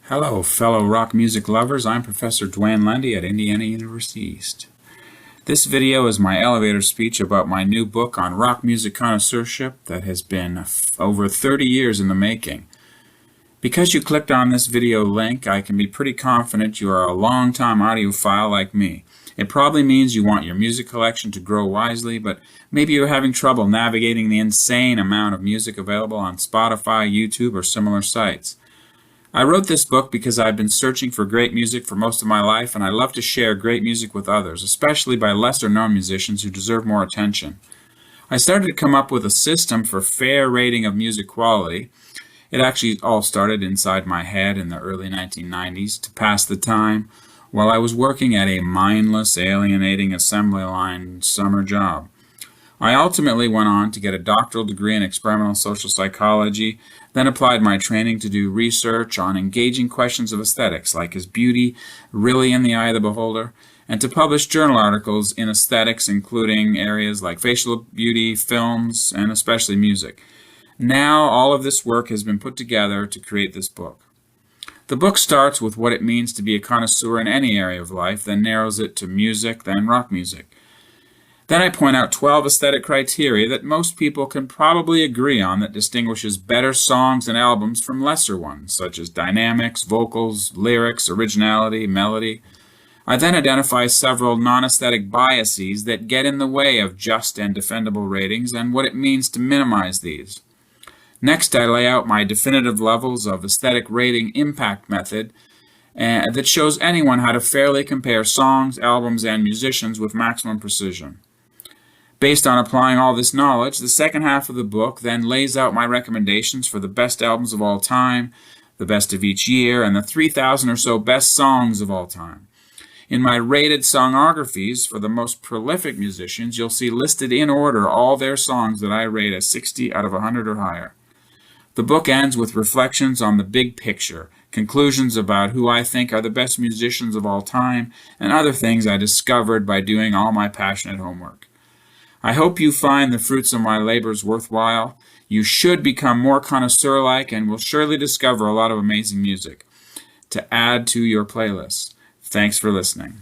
Hello, fellow rock music lovers. I'm Professor Duane Lundy at Indiana University East. This video is my elevator speech about my new book on rock music connoisseurship that has been over 30 years in the making. Because you clicked on this video link, I can be pretty confident you are a long-time audiophile like me. It probably means you want your music collection to grow wisely, but maybe you're having trouble navigating the insane amount of music available on Spotify, YouTube, or similar sites. I wrote this book because I've been searching for great music for most of my life, and I love to share great music with others, especially by lesser-known musicians who deserve more attention. I started to come up with a system for fair rating of music quality. It actually all started inside my head in the early 1990s to pass the time while I was working at a mindless, alienating assembly line summer job. I ultimately went on to get a doctoral degree in experimental social psychology, then applied my training to do research on engaging questions of aesthetics, like is beauty really in the eye of the beholder, and to publish journal articles in aesthetics, including areas like facial beauty, films, and especially music. Now all of this work has been put together to create this book. The book starts with what it means to be a connoisseur in any area of life, then narrows it to music, then rock music. Then I point out 12 aesthetic criteria that most people can probably agree on that distinguishes better songs and albums from lesser ones, such as dynamics, vocals, lyrics, originality, melody. I then identify several non-aesthetic biases that get in the way of just and defendable ratings and what it means to minimize these. Next, I lay out my definitive levels of aesthetic rating impact method that shows anyone how to fairly compare songs, albums, and musicians with maximum precision. Based on applying all this knowledge, the second half of the book then lays out my recommendations for the best albums of all time, the best of each year, and the 3,000 or so best songs of all time. In my rated songographies for the most prolific musicians, you'll see listed in order all their songs that I rate as 60 out of 100 or higher. The book ends with reflections on the big picture, conclusions about who I think are the best musicians of all time, and other things I discovered by doing all my passionate homework. I hope you find the fruits of my labors worthwhile. You should become more connoisseur-like and will surely discover a lot of amazing music to add to your playlist. Thanks for listening.